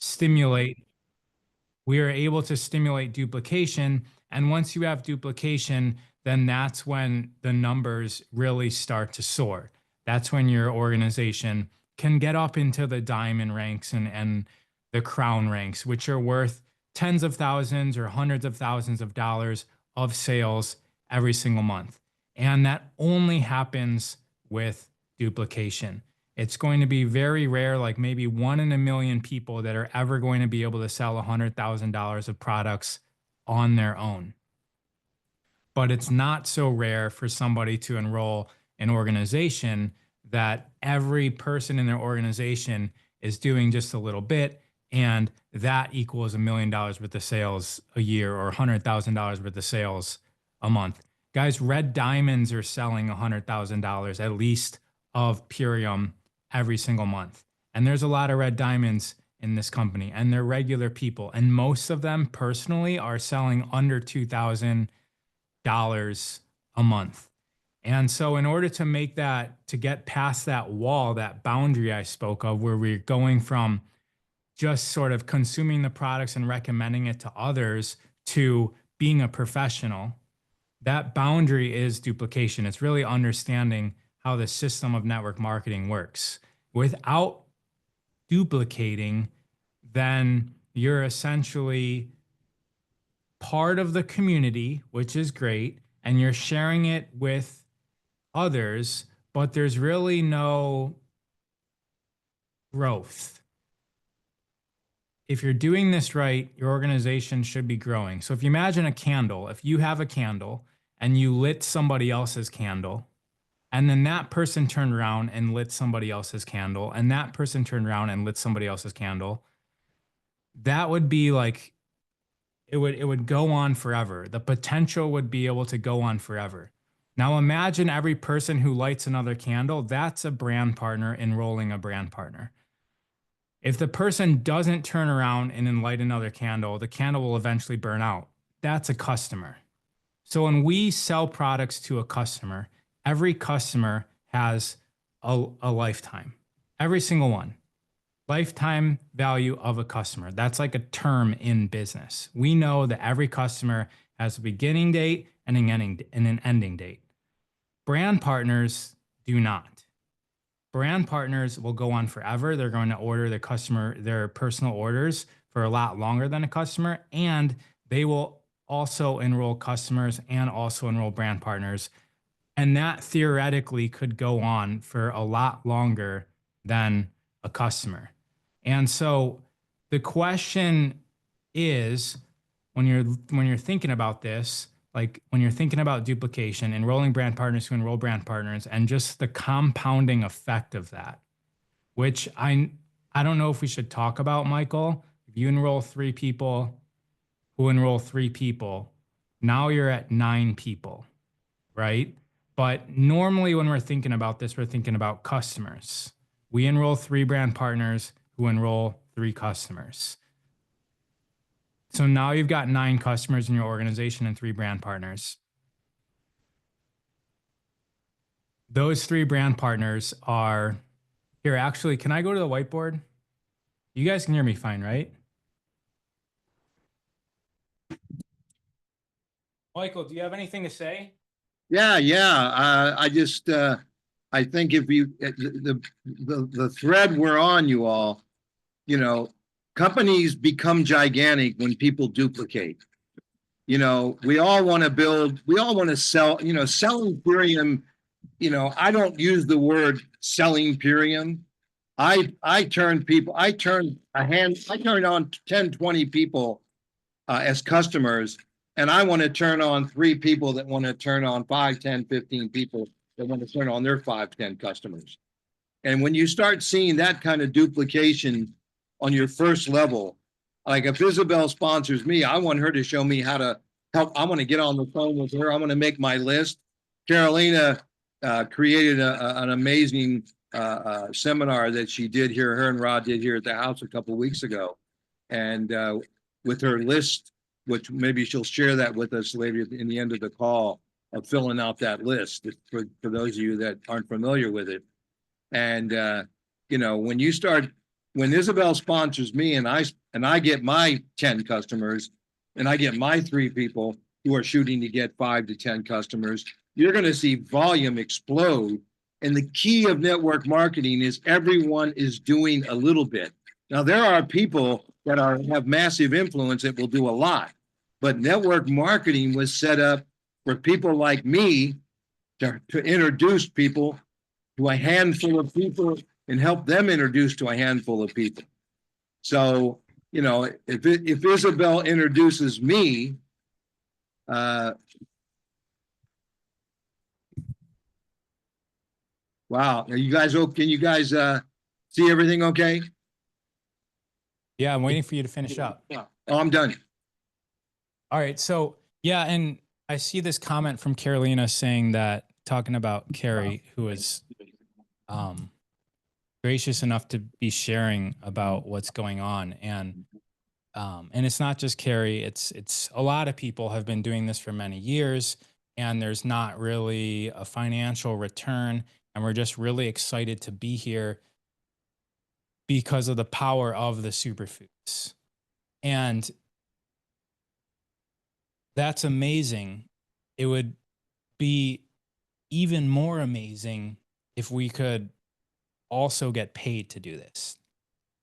stimulate, we are able to stimulate duplication. And once you have duplication, then that's when the numbers really start to soar. That's when your organization can get up into the diamond ranks and the crown ranks, which are worth tens of thousands or hundreds of thousands of dollars of sales every single month. And that only happens with duplication. It's going to be very rare, like maybe 1 in a million people that are ever going to be able to sell $100,000 of products on their own. But it's not so rare for somebody to enroll an organization that every person in their organization is doing just a little bit, and that equals $1 million worth of sales a year or $100,000 worth of sales a month. Guys, red diamonds are selling $100,000 at least of Purium every single month. And there's a lot of red diamonds in this company, and they're regular people. And most of them personally are selling under $2,000 a month. And so in order to make that, to get past that wall, that boundary I spoke of, where we're going from just sort of consuming the products and recommending it to others to being a professional, that boundary is duplication. It's really understanding how the system of network marketing works. Without duplicating, then you're essentially part of the community, which is great, and you're sharing it with others, but there's really no growth. If you're doing this right, your organization should be growing. So if you imagine a candle, if you have a candle and you lit somebody else's candle, and then that person turned around and lit somebody else's candle, and that person turned around and lit somebody else's candle, that would be like, it would go on forever. The potential would be able to go on forever. Now imagine every person who lights another candle, that's a brand partner enrolling a brand partner. If the person doesn't turn around and then light another candle, the candle will eventually burn out. That's a customer. So when we sell products to a customer, every customer has a lifetime. Every single one. Lifetime value of a customer. That's like a term in business. We know that every customer has a beginning date and an ending date. Brand partners do not. Brand partners will go on forever. They're going to order the customer their personal orders for a lot longer than a customer, and they will also enroll customers and also enroll brand partners. And that theoretically could go on for a lot longer than a customer. And so the question is, when you're thinking about this, like when you're thinking about duplication, enrolling brand partners who enroll brand partners, and just the compounding effect of that, which I don't know if we should talk about, Michael. If you enroll 3 people who enroll 3 people, now you're at 9 people, right? But normally when we're thinking about this, we're thinking about customers. We enroll 3 brand partners who enroll 3 customers. So now you've got 9 customers in your organization and 3 brand partners. Those 3 brand partners are, here, actually, can I go to the whiteboard? You guys can hear me fine, right? Michael, do you have anything to say? Yeah. I think if you, the thread we're on, you all, companies become gigantic when people duplicate. We all want to build, we all want to sell, selling Purium. I don't use the word selling Purium. I turn on 10, 20 people as customers, and I want to turn on 3 people that want to turn on 5, 10, 15 people that want to turn on their 5, 10 customers. And when you start seeing that kind of duplication on your first level, like if Isabel sponsors me, I want her to show me how to help. I want to get on the phone with her. I want to make my list. Carolina created an amazing seminar that she did here, her and Rod did here at the house a couple of weeks ago. And with her list, which maybe she'll share that with us later in the end of the call, of filling out that list for those of you that aren't familiar with it. And, when you start, when Isabel sponsors me and I get my 10 customers and I get my 3 people who are shooting to get 5 to 10 customers, you're going to see volume explode. And the key of network marketing is everyone is doing a little bit. Now, there are people that have massive influence that will do a lot, but network marketing was set up for people like me to introduce people to a handful of people and help them introduce to a handful of people. So, if Isabel introduces me, wow, are you guys okay? Can you guys see everything okay? Yeah, I'm waiting for you to finish up. Oh, I'm done. All right. So, yeah, and I see this comment from Carolina saying that, talking about Carrie, who is gracious enough to be sharing about what's going on. And it's not just Carrie, it's a lot of people have been doing this for many years, and there's not really a financial return. And we're just really excited to be here because of the power of the superfoods. And that's amazing. It would be even more amazing if we could also get paid to do this.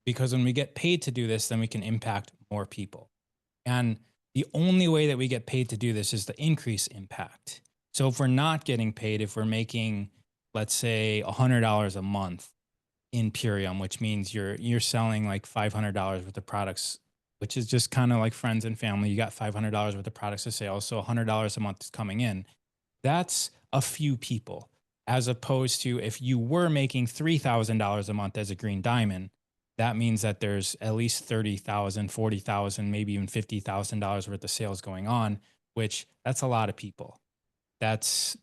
Because when we get paid to do this, then we can impact more people. And the only way that we get paid to do this is to increase impact. So if we're not getting paid, if we're making, let's say, $100 a month in Purium, which means you're selling like $500 worth of products, which is just kind of like friends and family. You got $500 worth of products to sell, so $100 a month is coming in. That's a few people, as opposed to if you were making $3,000 a month as a green diamond, that means that there's at least 30,000, 40,000, maybe even $50,000 worth of sales going on, which that's a lot of people. That's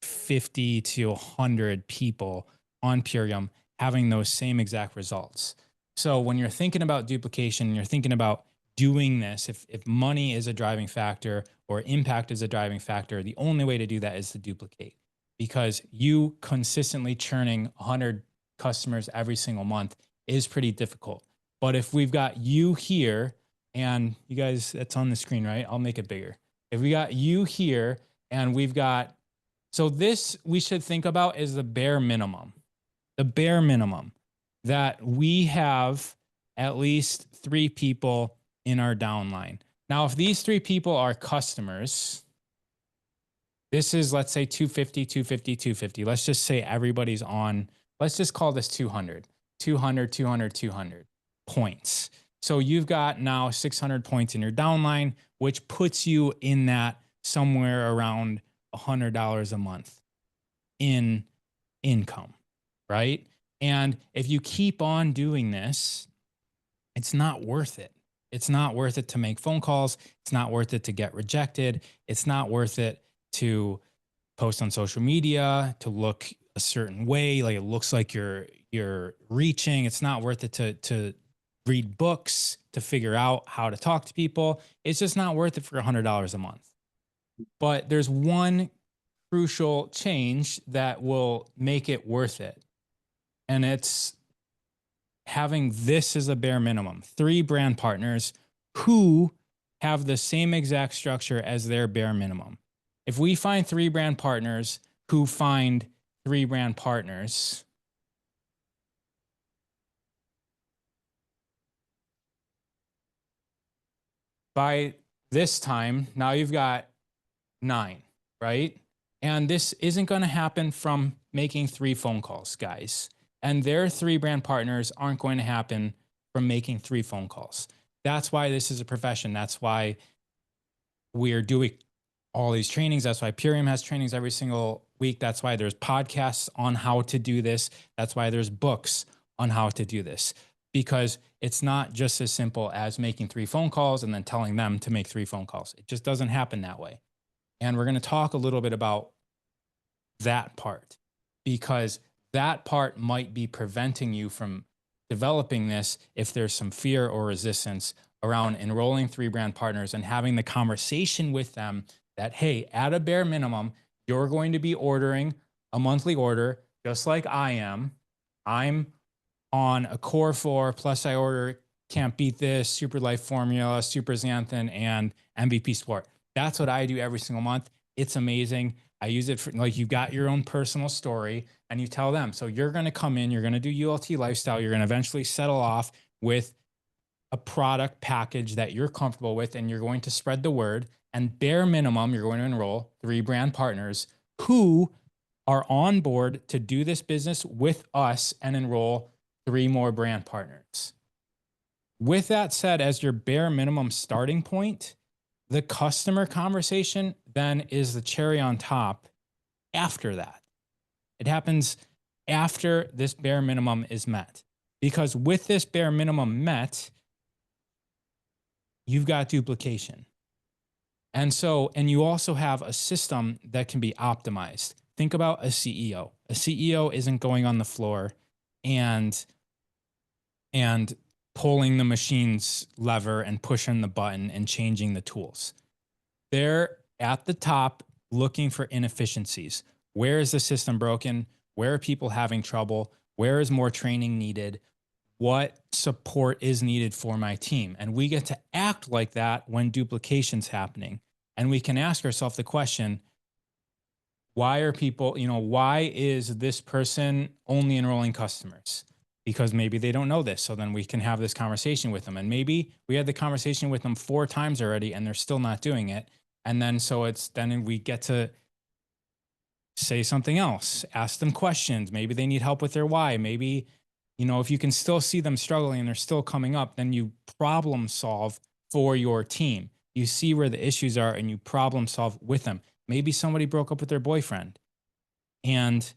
50 to 100 people on Purium having those same exact results. So when you're thinking about duplication, you're thinking about doing this, if money is a driving factor or impact is a driving factor, the only way to do that is to duplicate, because you consistently churning 100 customers every single month is pretty difficult. But if we've got you here, and you guys, that's on the screen, right? I'll make it bigger. If we got you here and we've got, so this we should think about is the bare minimum that we have at least 3 people in our downline. Now, if these 3 people are customers, this is, let's say 250, 250, 250. Let's just say everybody's on, let's just call this 200 points. So you've got now 600 points in your downline, which puts you in that somewhere around $100 a month in income, right? And if you keep on doing this, it's not worth it. It's not worth it to make phone calls. It's not worth it to get rejected. It's not worth it to post on social media, to look a certain way, like it looks like you're reaching. It's not worth it to read books to figure out how to talk to people. It's just not worth it for $100 a month. But there's one crucial change that will make it worth it. And it's having this as a bare minimum, 3 brand partners who have the same exact structure as their bare minimum. If we find 3 brand partners who find 3 brand partners, by this time, now you've got 9, right? And this isn't going to happen from making 3 phone calls, guys. And their 3 brand partners aren't going to happen from making 3 phone calls. That's why this is a profession. That's why we're doing all these trainings. That's why Purium has trainings every single week. That's why there's podcasts on how to do this. That's why there's books on how to do this, because it's not just as simple as making 3 phone calls and then telling them to make 3 phone calls. It just doesn't happen that way. And we're going to talk a little bit about that part, because that part might be preventing you from developing this if there's some fear or resistance around enrolling 3 brand partners and having the conversation with them that, hey, at a bare minimum, you're going to be ordering a monthly order just like I am. I'm on a core 4 plus I order Can't Beat This, Super Life Formula, Super Xanthan, and MVP Sport. That's what I do every single month. It's amazing. I use it for, like, you've got your own personal story and you tell them. So you're going to come in, you're going to do ULT lifestyle, you're going to eventually settle off with a product package that you're comfortable with, and you're going to spread the word. And bare minimum, you're going to enroll 3 brand partners who are on board to do this business with us and enroll 3 more brand partners. With that said, as your bare minimum starting point, the customer conversation then is the cherry on top after that. It happens after this bare minimum is met. Because with this bare minimum met, you've got duplication. And so, and you also have a system that can be optimized. Think about a CEO. A CEO isn't going on the floor and pulling the machine's lever and pushing the button and changing the tools. They're at the top looking for inefficiencies. Where is the system broken? Where are people having trouble? Where is more training needed? What support is needed for my team? And we get to act like that when duplication's happening. And we can ask ourselves the question, why are people, why is this person only enrolling customers? Because maybe they don't know this. So then we can have this conversation with them. And maybe we had the conversation with them 4 times already and they're still not doing it. And then then we get to say something else, ask them questions. Maybe they need help with their why. Maybe, if you can still see them struggling and they're still coming up, then you problem solve for your team. You see where the issues are and you problem solve with them. Maybe somebody broke up with their boyfriend and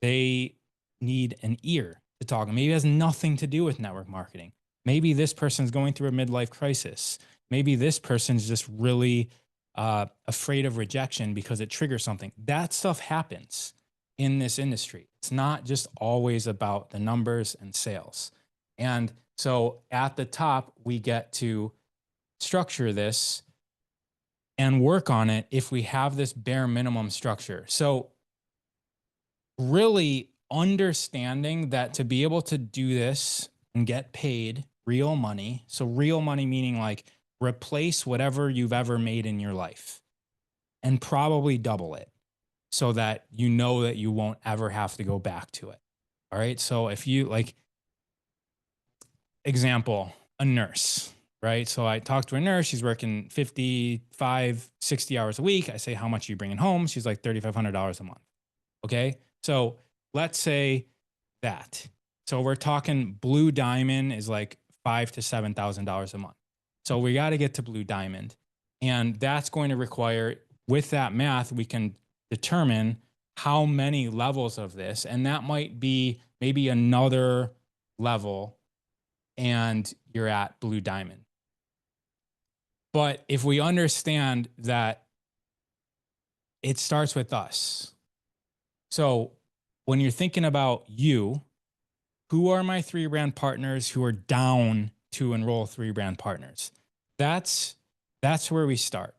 they need an ear to talk. Maybe it has nothing to do with network marketing. Maybe this person's going through a midlife crisis. Maybe this person's just really afraid of rejection because it triggers something. That stuff happens in this industry. It's not just always about the numbers and sales. And so at the top, we get to structure this and work on it if we have this bare minimum structure. So really understanding that to be able to do this and get paid real money. So real money meaning like replace whatever you've ever made in your life and probably double it so that you know that you won't ever have to go back to it. All right. So if you example, a nurse, right? So I talked to a nurse, she's working 55, 60 hours a week. I say, how much are you bringing home? She's like $3,500 a month. Okay. So let's say that. So we're talking Blue Diamond is like $5,000 to $7,000 a month. So we got to get to Blue Diamond. And that's going to require, with that math, we can determine how many levels of this. And that might be maybe another level and you're at Blue Diamond. But if we understand that it starts with us. So when you're thinking about you, who are my 3 brand partners who are down to enroll 3 brand partners? That's where we start.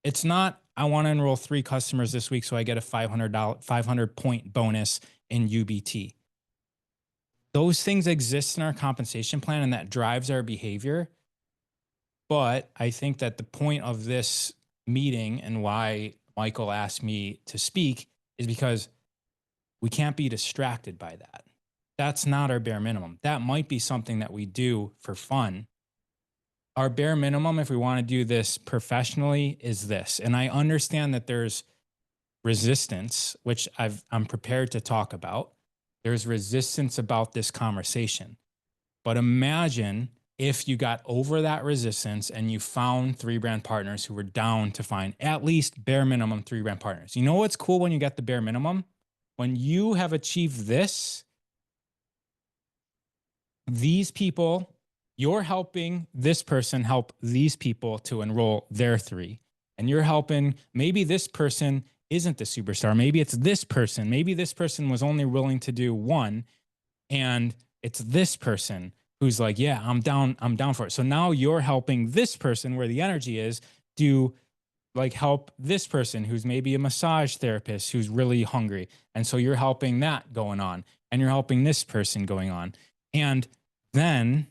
It's not, I want to enroll 3 customers this week so I get a $500 point bonus in UBT. Those things exist in our compensation plan and that drives our behavior. But I think that the point of this meeting and why Michael asked me to speak is because we can't be distracted by that. That's not our bare minimum. That might be something that we do for fun. Our bare minimum, if we want to do this professionally, is this. And I understand that there's resistance, which I'm prepared to talk about. There's resistance about this conversation. But imagine if you got over that resistance and you found 3 brand partners who were down to find at least bare minimum 3 brand partners. You know what's cool when you get the bare minimum? When you have achieved this, these people, you're helping this person help these people to enroll their 3. And you're helping, maybe this person isn't the superstar. Maybe it's this person. Maybe this person was only willing to do 1 and it's this person who's like, yeah, I'm down for it. So now you're helping this person where the energy is do like help this person who's maybe a massage therapist who's really hungry. And so you're helping that going on. and you're helping this person going on. And then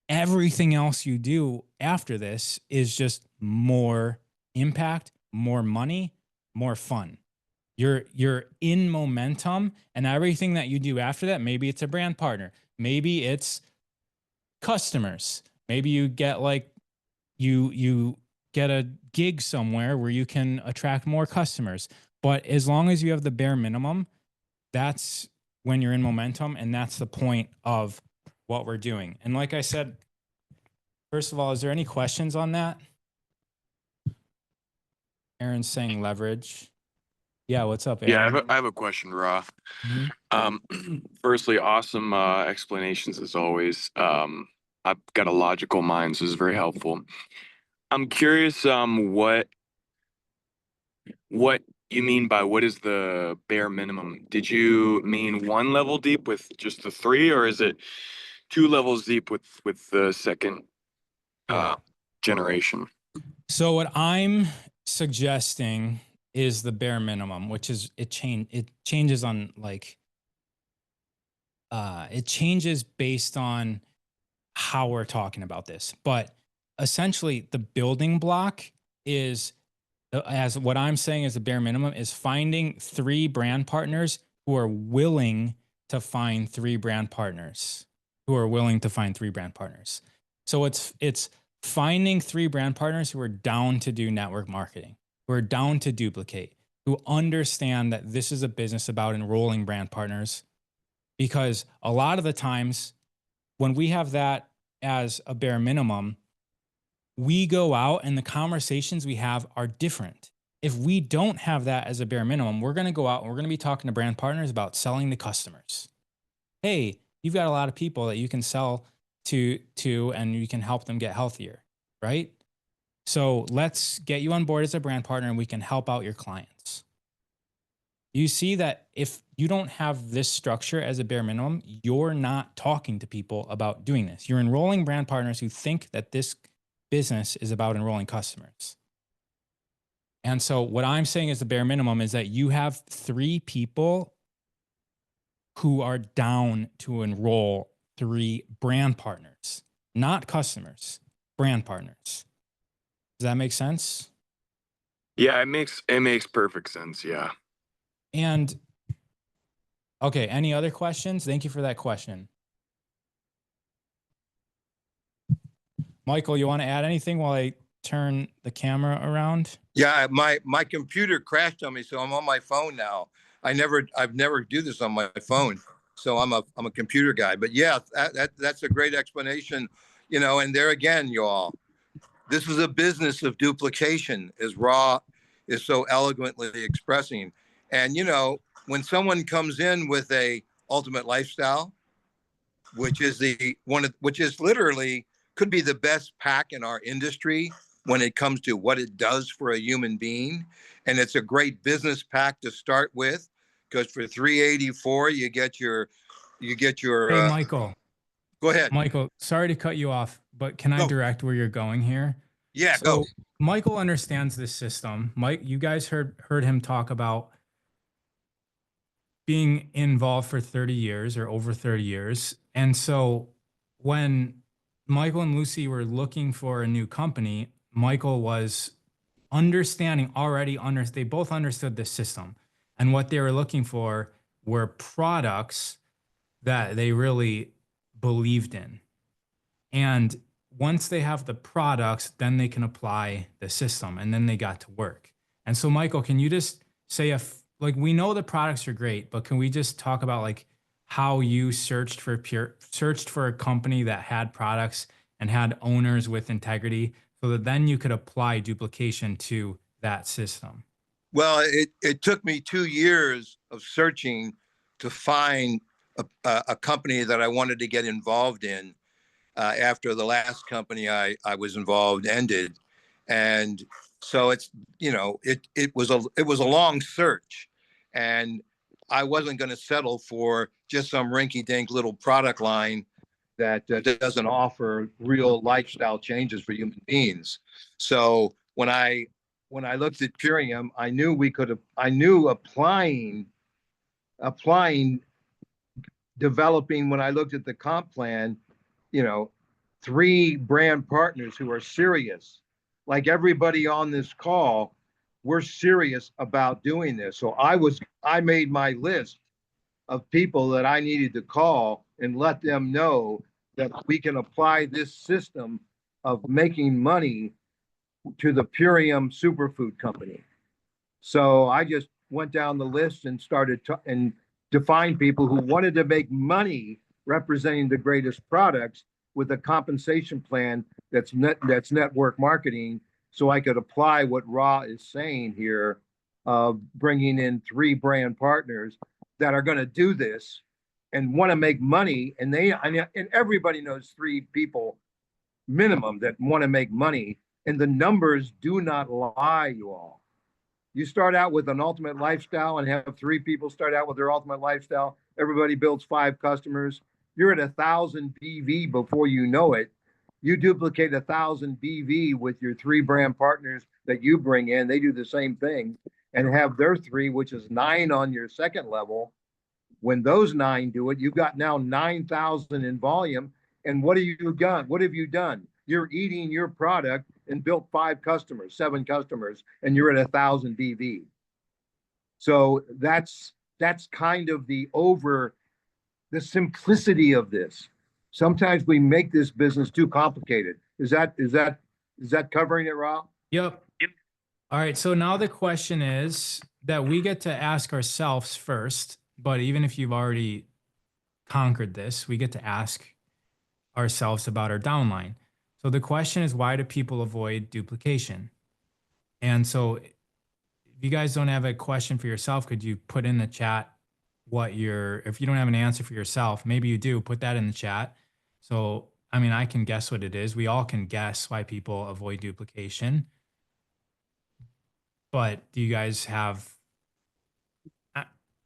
everything else you do after this is just more impact, more money, more fun. You're in momentum, and everything that you do after that, maybe it's a brand partner, maybe it's customers, maybe you get like you get a gig somewhere where you can attract more customers. But as long as you have the bare minimum, that's when you're in momentum, and that's the point of what we're doing. And like I said, first of all, is there any questions on that? Aaron's saying leverage. Yeah, what's up, Yeah, Aaron? I have a question, Ra. Mhm. Firstly, awesome explanations as always. I've got a logical mind, so it's very helpful. I'm curious, what you mean by what is the bare minimum? Did you mean one level deep with just the three, or is it two levels deep with the second Yeah. generation? So what I'm suggesting is the bare minimum, which is it changes on like it changes based on how we're talking about this. But essentially the building block is as what I'm saying is the bare minimum is finding 3 brand partners who are willing to find 3 brand partners who are willing to find 3 brand partners. So it's finding 3 brand partners who are down to do network marketing, who are down to duplicate, who understand that this is a business about enrolling brand partners. Because a lot of the times when we have that as a bare minimum, we go out and the conversations we have are different. If we don't have that as a bare minimum, we're going to go out and we're going to be talking to brand partners about selling to customers. Hey, you've got a lot of people that you can sell to and you can help them get healthier, right? So let's get you on board as a brand partner and we can help out your clients. You see that if you don't have this structure as a bare minimum, you're not talking to people about doing this. You're enrolling brand partners who think that this business is about enrolling customers. And so what I'm saying is the bare minimum is that you have 3 people who are down to enroll 3 brand partners, not customers, brand partners. Does that make sense? Yeah, it makes perfect sense. Yeah. And okay, any other questions? Thank you for that question. Michael, you want to add anything while I turn the camera around? Yeah, my computer crashed on me, so I'm on my phone now. I've never do this on my phone, so I'm a computer guy. But yeah, that's a great explanation, And there again, you all, this is a business of duplication, as Raw is so eloquently expressing. And when someone comes in with a ultimate lifestyle, which is which is literally could be the best pack in our industry when it comes to what it does for a human being, and it's a great business pack to start with because for 384 you get your Hey, Michael. go ahead. Michael, sorry to cut you off, but can I Go. direct where you're going here? Yeah, go. So Michael understands this system. Mike, you guys heard him talk about being involved for 30 years or over 30 years. And so when Michael and Lucy were looking for a new company, Michael was understanding already they both understood the system. And what they were looking for were products that they really believed in. And once they have the products, then they can apply the system and then they got to work. And so, Michael, can you just say if like we know the products are great, but can we just talk about like how you searched for a company that had products and had owners with integrity so that then you could apply duplication to that system? Well, it took me 2 years of searching to find a company that I wanted to get involved in after the last company I was involved ended. And so it was a long search, and I wasn't going to settle for just some rinky-dink little product line that doesn't offer real lifestyle changes for human beings. So when I looked at Purium, I knew applying developing, when I looked at the comp plan, you know, 3 brand partners who are serious. Like everybody on this call, we're serious about doing this. So I made my list of people that I needed to call and let them know that we can apply this system of making money to the Purium Superfood Company. So I just went down the list and started to and defined people who wanted to make money representing the greatest products with a compensation plan that's network marketing. So I could apply what Ra is saying here of bringing in 3 brand partners that are going to do this and want to make money. And everybody knows 3 people minimum that want to make money. And the numbers do not lie, you all. You start out with an ultimate lifestyle and have 3 people start out with their ultimate lifestyle. Everybody builds 5 customers. You're at 1,000 BV before you know it. You duplicate 1,000 BV with your 3 brand partners that you bring in. They do the same thing and have their 3, which is 9 on your second level. When those 9 do it, you've got now 9,000 in volume. And what have you done? What have you done? You're eating your product and built 5 customers, 7 customers, and you're at 1,000 BV. So that's kind of the simplicity of this. Sometimes we make this business too complicated. Is that covering it, Rob? Yep. All right. So now the question is that we get to ask ourselves first, but even if you've already conquered this, we get to ask ourselves about our downline. So the question is, why do people avoid duplication? And so if you guys don't have a question for yourself, could you put in the chat if you don't have an answer for yourself, maybe you do, put that in the chat. So, I mean, I can guess what it is. We all can guess why people avoid duplication. But do you guys have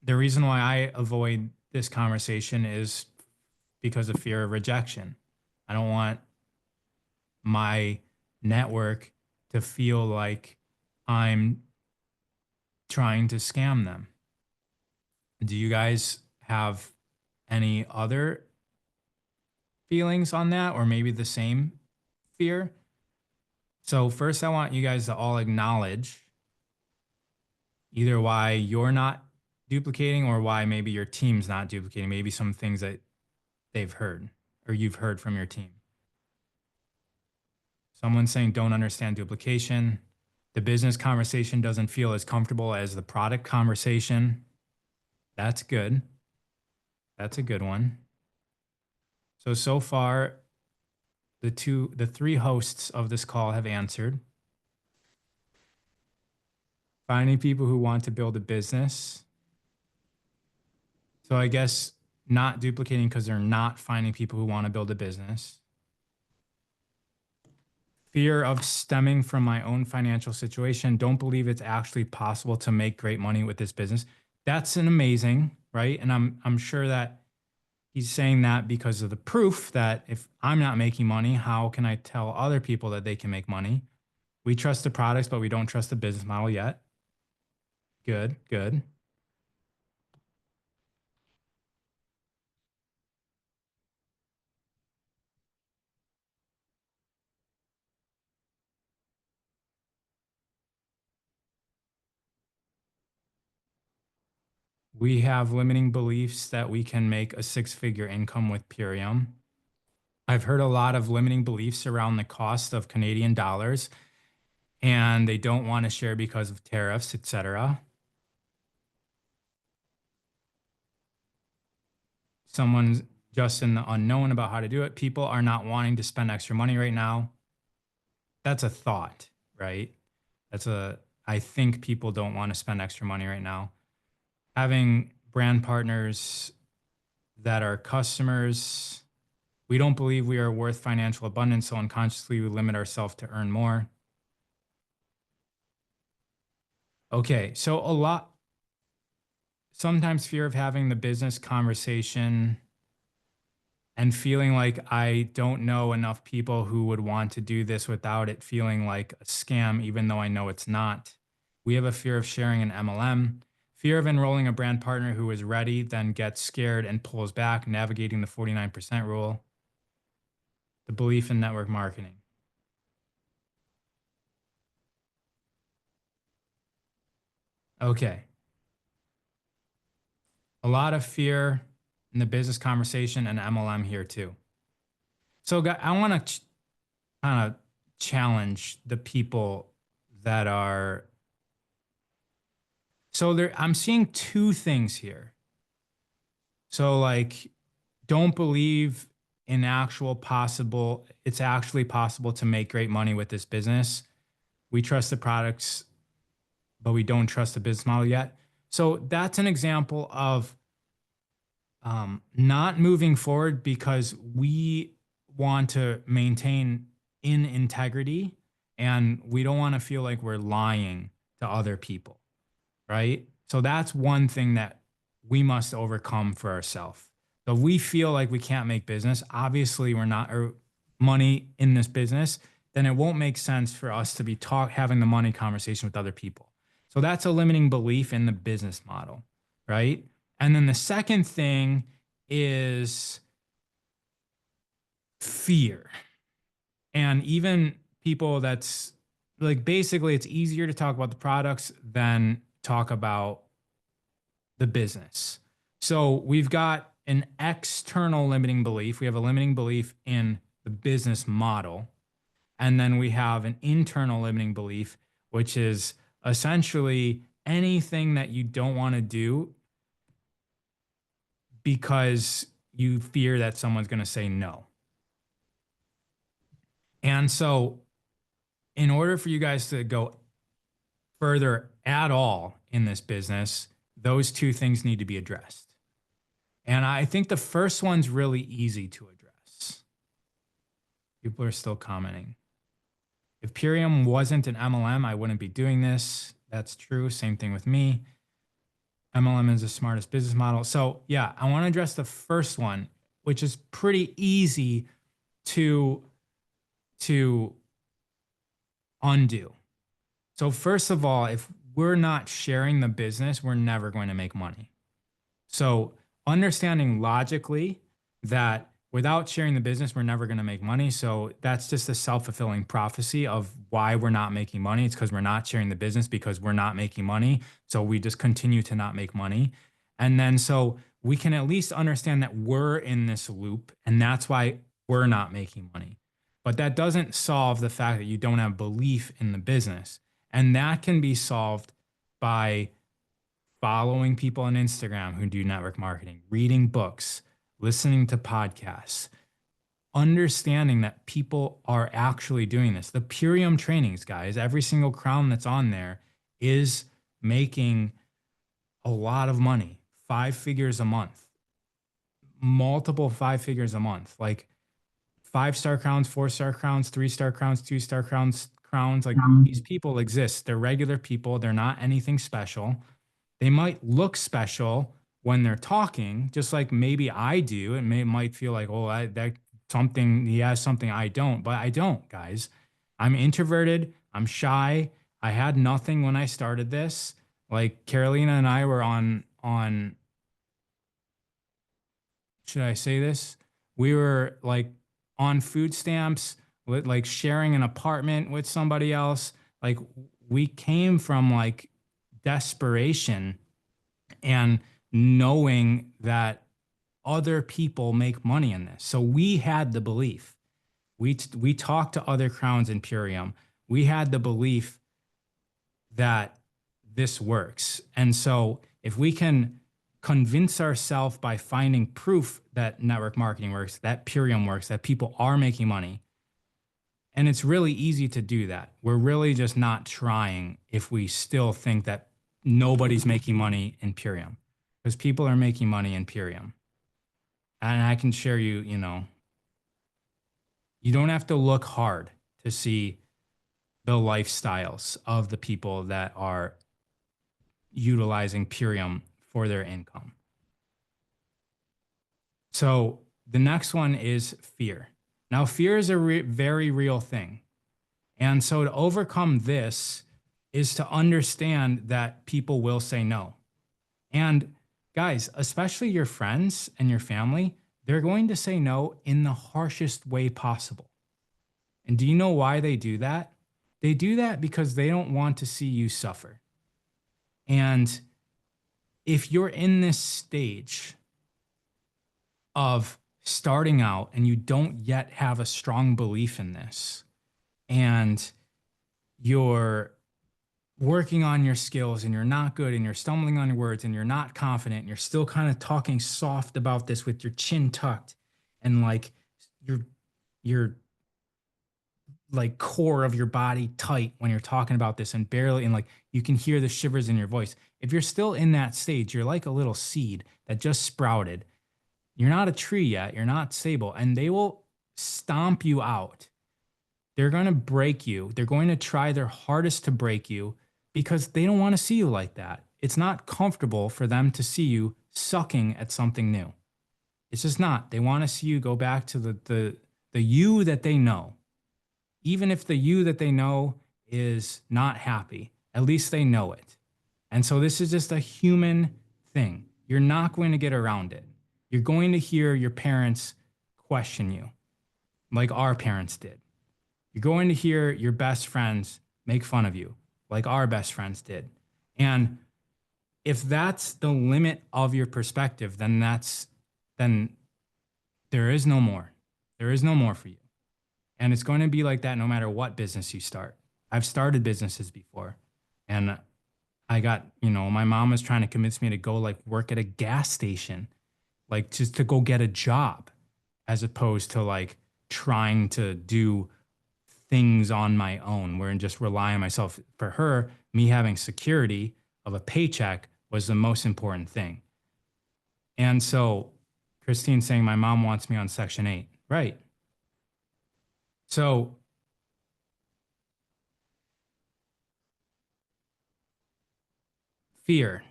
the reason why I avoid this conversation is because of fear of rejection. I don't want my network to feel like I'm trying to scam them. Do you guys have any other feelings on that, or maybe the same fear? So first, I want you guys to all acknowledge either why you're not duplicating or why maybe your team's not duplicating, maybe some things that they've heard or you've heard from your team. Someone's saying don't understand duplication. The business conversation doesn't feel as comfortable as the product conversation. That's good. That's a good one. So far, the 3 hosts of this call have answered. Finding people who want to build a business. So I guess not duplicating because they're not finding people who want to build a business. Fear of stemming from my own financial situation. Don't believe it's actually possible to make great money with this business. That's an amazing, right? And I'm sure that he's saying that because of the proof that if I'm not making money, how can I tell other people that they can make money? We trust the products, but we don't trust the business model yet. Good, good. We have limiting beliefs that we can make a 6-figure income with Purium. I've heard a lot of limiting beliefs around the cost of Canadian dollars, and they don't want to share because of tariffs, etc. Someone's just in the unknown about how to do it. People are not wanting to spend extra money right now. That's a thought, right? I think people don't want to spend extra money right now. Having brand partners that are customers, we don't believe we are worth financial abundance, so unconsciously we limit ourselves to earn more. Okay, so sometimes fear of having the business conversation and feeling like I don't know enough people who would want to do this without it feeling like a scam, even though I know it's not. We have a fear of sharing an MLM, Fear of enrolling a brand partner who is ready, then gets scared and pulls back, navigating the 49% rule. The belief in network marketing. Okay. A lot of fear in the business conversation and MLM here too. So I want to kind of challenge the people that are. So there, I'm seeing two things here. So like, don't believe in it's actually possible to make great money with this business. We trust the products, but we don't trust the business model yet. So that's an example of not moving forward because we want to maintain in integrity and we don't want to feel like we're lying to other people, right? So that's one thing that we must overcome for ourselves. So if we feel like we can't make business, obviously we're not or money in this business, then it won't make sense for us to be having the money conversation with other people. So that's a limiting belief in the business model, right? And then the second thing is fear. And even people that's like basically it's easier to talk about the products than talk about the business. So we've got an external limiting belief. We have a limiting belief in the business model. And then we have an internal limiting belief, which is essentially anything that you don't want to do because you fear that someone's going to say no. And so, in order for you guys to go further at all in this business, those two things need to be addressed. And I think the first one's really easy to address. People are still commenting. If Purium wasn't an MLM, I wouldn't be doing this. That's true. Same thing with me. MLM is the smartest business model. So yeah, I want to address the first one, which is pretty easy to undo. So first of all, if we're not sharing the business, we're never going to make money. So understanding logically that without sharing the business, we're never going to make money. So that's just a self-fulfilling prophecy of why we're not making money. It's because we're not sharing the business because we're not making money. So we just continue to not make money. And then so we can at least understand that we're in this loop and that's why we're not making money. But that doesn't solve the fact that you don't have belief in the business. And that can be solved by following people on Instagram who do network marketing, reading books, listening to podcasts, understanding that people are actually doing this. The Purium trainings, guys, every single crown that's on there is making a lot of money, 5 figures a month, multiple 5 figures a month, like 5-star crowns, 4-star crowns, 3-star crowns, 2-star crowns. Like these people exist. They're regular people. They're not anything special. They might look special when they're talking, just like maybe I do. It might feel like, oh, that something, he has something I don't, but I don't, guys. I'm introverted. I'm shy. I had nothing when I started this. Like Carolina and I were on, should I say this? We were like on food stamps, with like sharing an apartment with somebody else. Like we came from like desperation and knowing that other people make money in this. So we had the belief. We talked to other crowns in Purium. We had the belief that this works. And so if we can convince ourselves by finding proof that network marketing works, that Purium works, that people are making money, and it's really easy to do that. We're really just not trying if we still think that nobody's making money in Purium, because people are making money in Purium. And I can share you, you don't have to look hard to see the lifestyles of the people that are utilizing Purium for their income. So the next one is fear. Now, fear is a very real thing. And so to overcome this is to understand that people will say no. And guys, especially your friends and your family, they're going to say no in the harshest way possible. And do you know why they do that? They do that because they don't want to see you suffer. And if you're in this stage of starting out and you don't yet have a strong belief in this, and you're working on your skills and you're not good and you're stumbling on your words and you're not confident and you're still kind of talking soft about this with your chin tucked and like your like core of your body tight when you're talking about this and barely and like you can hear the shivers in your voice. If you're still in that stage, you're like a little seed that just sprouted. You're not a tree yet, you're not stable, and they will stomp you out. They're going to break you. They're going to try their hardest to break you because they don't want to see you like that. It's not comfortable for them to see you sucking at something new. It's just not. They want to see you go back to the you that they know. Even if the you that they know is not happy, at least they know it. And so this is just a human thing. You're not going to get around it. You're going to hear your parents question you, like our parents did. You're going to hear your best friends make fun of you, like our best friends did. And if that's the limit of your perspective, then there is no more. There is no more for you. And it's going to be like that no matter what business you start. I've started businesses before, and I got, my mom was trying to convince me to go like work at a gas station, like just to go get a job, as opposed to like trying to do things on my own, where and just rely on myself. For her, me having security of a paycheck was the most important thing. And so Christine saying my mom wants me on Section 8. Right. So fear.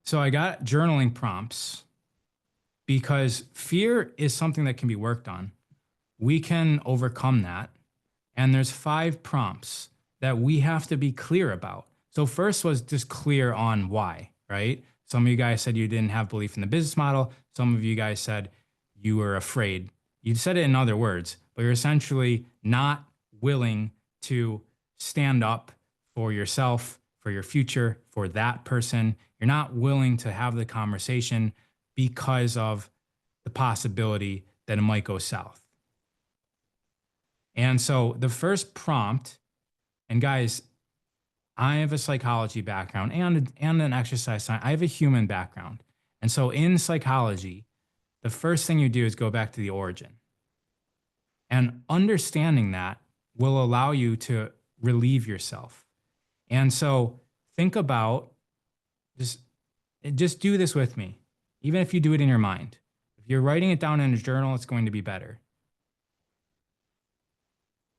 So I got journaling prompts because fear is something that can be worked on. We can overcome that. And there's 5 prompts that we have to be clear about. So first was just clear on why, right? Some of you guys said you didn't have belief in the business model. Some of you guys said you were afraid. You said it in other words, but you're essentially not willing to stand up for yourself, for your future, for that person. You're not willing to have the conversation because of the possibility that it might go south. And so the first prompt, and guys, I have a psychology background and an exercise science. I have a human background. And so in psychology, the first thing you do is go back to the origin. And understanding that will allow you to relieve yourself. And so think about just do this with me, even if you do it in your mind. If you're writing it down in a journal, it's going to be better.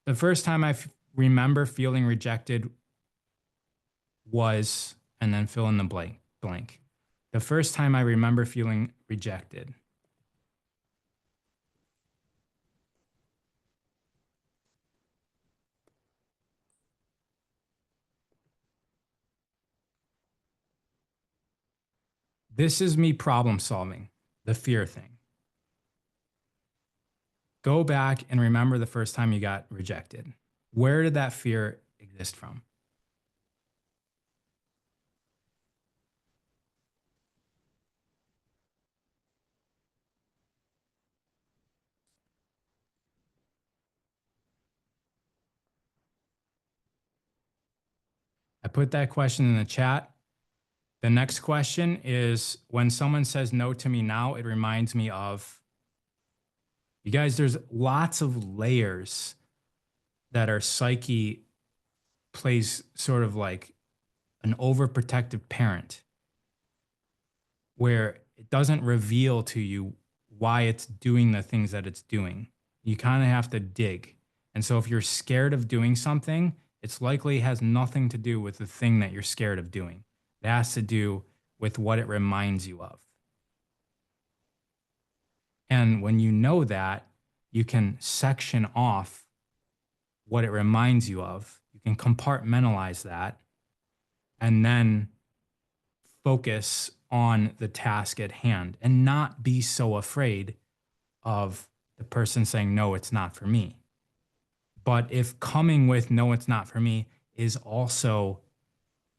The first time I remember feeling rejected was, and then fill in the blank. The first time I remember feeling rejected. This is me problem solving, the fear thing. Go back and remember the first time you got rejected. Where did that fear exist from? I put that question in the chat. The next question is, when someone says no to me now, it reminds me of, you guys, there's lots of layers that our psyche plays sort of like an overprotective parent, where it doesn't reveal to you why it's doing the things that it's doing. You kind of have to dig. And so if you're scared of doing something, it's likely has nothing to do with the thing that you're scared of doing. It has to do with what it reminds you of. And when you know that, you can section off what it reminds you of. You can compartmentalize that and then focus on the task at hand and not be so afraid of the person saying, no, it's not for me. But if coming with, no, it's not for me is also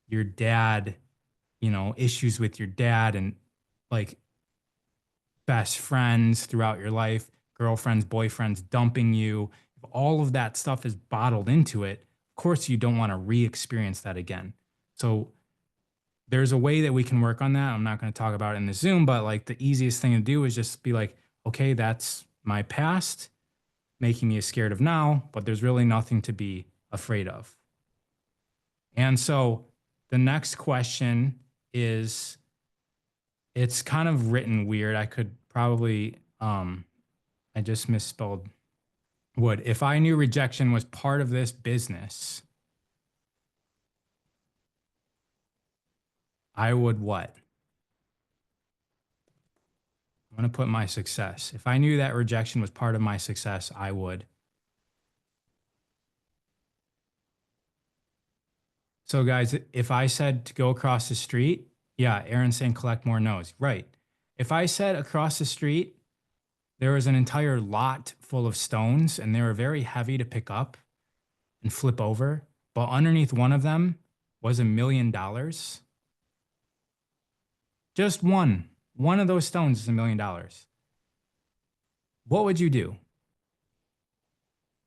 your dad, issues with your dad and like best friends throughout your life, girlfriends, boyfriends dumping you, if all of that stuff is bottled into it, of course you don't want to re-experience that again. So there's a way that we can work on that. I'm not going to talk about it in the Zoom, but like the easiest thing to do is just be like, okay, that's my past making me scared of now, but there's really nothing to be afraid of. And so the next question is, it's kind of written weird. I could probably, I just misspelled would. If I knew rejection was part of this business, I would what? I'm going to put my success. If I knew that rejection was part of my success, I would. So guys, if I said to go across the street, yeah, Aaron's saying collect more no's. Right. If I said across the street, there was an entire lot full of stones and they were very heavy to pick up and flip over, but underneath one of them was $1 million. Just one of those stones is $1 million. What would you do?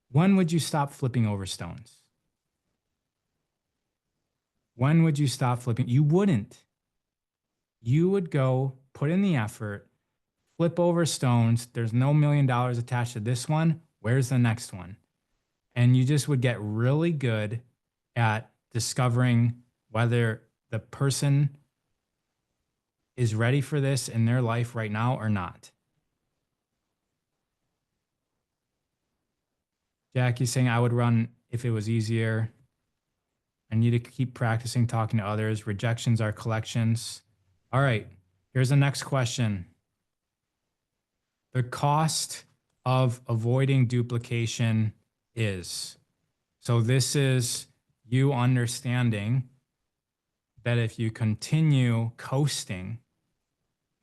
When would you stop flipping over stones? When would you stop flipping? You wouldn't. You would go put in the effort, flip over stones. There's no $1 million attached to this one. Where's the next one? And you just would get really good at discovering whether the person is ready for this in their life right now or not. Jackie's saying I would run if it was easier. I need to keep practicing talking to others. Rejections are collections. All right, here's the next question. The cost of avoiding duplication is. So this is you understanding that if you continue coasting,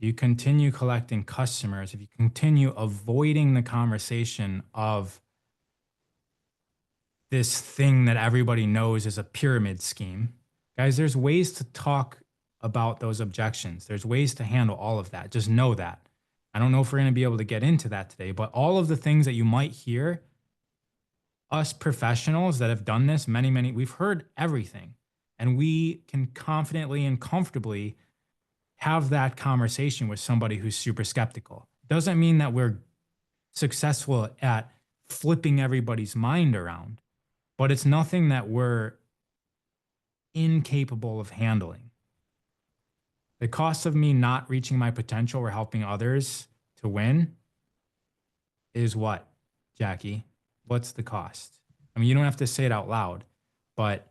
you continue collecting customers, if you continue avoiding the conversation of this thing that everybody knows is a pyramid scheme, guys, there's ways to talk about those objections. There's ways to handle all of that. Just know that. I don't know if we're going to be able to get into that today, but all of the things that you might hear, us professionals that have done this, we've heard everything. And we can confidently and comfortably have that conversation with somebody who's super skeptical. Doesn't mean that we're successful at flipping everybody's mind around, but it's nothing that we're incapable of handling. The cost of me not reaching my potential or helping others to win is what, Jackie? What's the cost? I mean, you don't have to say it out loud, but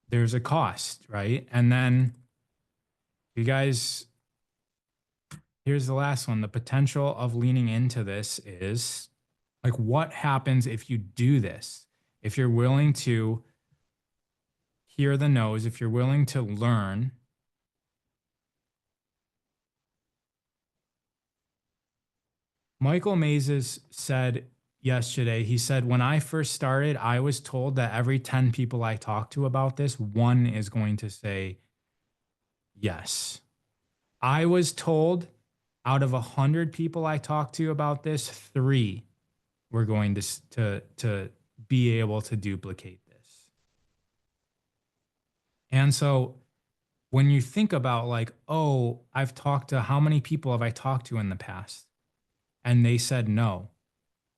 there's a cost, right? And then you guys, here's the last one. The potential of leaning into this is like, what happens if you do this? If you're willing to hear the no's, if you're willing to learn, Michael Mazes said yesterday, he said, when I first started, I was told that every 10 people I talk to about this, one is going to say yes. I was told out of 100 people I talked to about this, 3 were going to be able to duplicate this. And so when you think about like, oh, how many people have I talked to in the past? And they said no.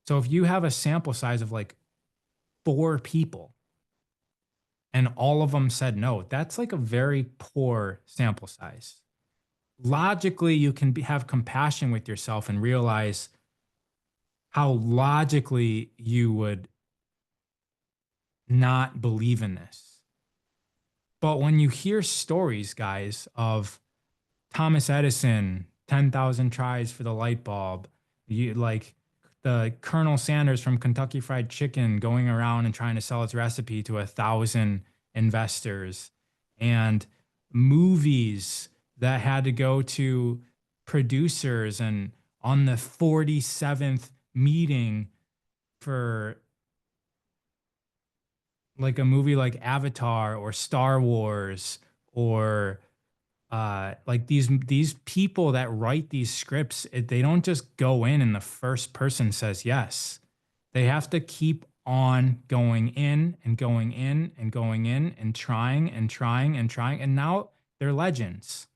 So if you have a sample size of like 4 people and all of them said no, that's like a very poor sample size. Logically, you can have compassion with yourself and realize how logically you would not believe in this. But when you hear stories, guys, of Thomas Edison, 10,000 tries for the light bulb, like the Colonel Sanders from Kentucky Fried Chicken going around and trying to sell its recipe to 1,000 investors, and movies that had to go to producers, and on the 47th meeting for like a movie like Avatar or Star Wars, or like these people that write these scripts, they don't just go in and the first person says yes. They have to keep on going in and going in and going in and trying and trying and trying. And now they're legends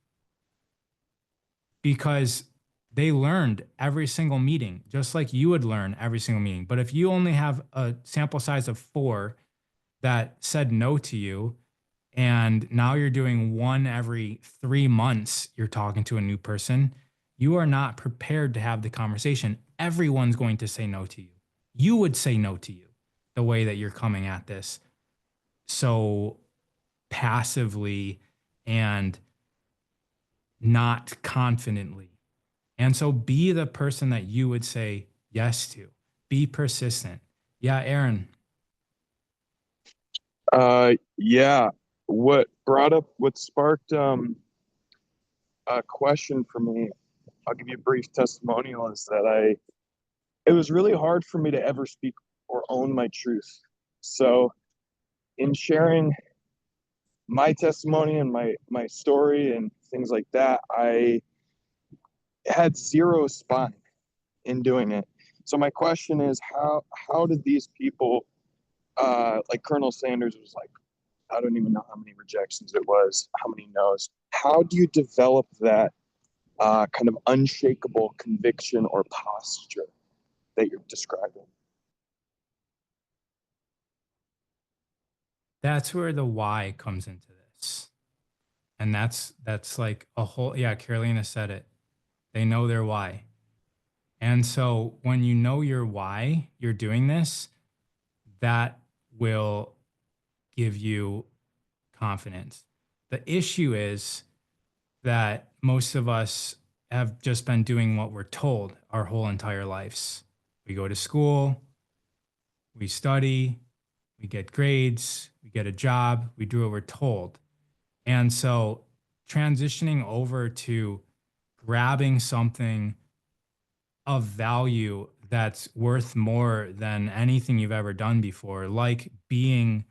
because they learned every single meeting, just like you would learn every single meeting. But if you only have a sample size of 4 that said no to you, and now you're doing one every 3 months, you're talking to a new person, you are not prepared to have the conversation. Everyone's going to say no to you. You would say no to you the way that you're coming at this so passively and not confidently. And so be the person that you would say yes to. Be persistent. Yeah, Aaron. Yeah. What sparked a question for me, I'll give you a brief testimonial, is that it was really hard for me to ever speak or own my truth. So in sharing my testimony and my story and things like that, I had zero spine in doing it. So my question is, how did these people, like Colonel Sanders was like, I don't even know how many rejections it was, how many no's. How do you develop that kind of unshakable conviction or posture that you're describing? That's where the why comes into this. And that's like a whole, yeah, Carolina said it. They know their why. And so when you know your why you're doing this, that will give you confidence. The issue is that most of us have just been doing what we're told our whole entire lives. We go to school, we study, we get grades, we get a job, we do what we're told. And so transitioning over to grabbing something of value that's worth more than anything you've ever done before, like being,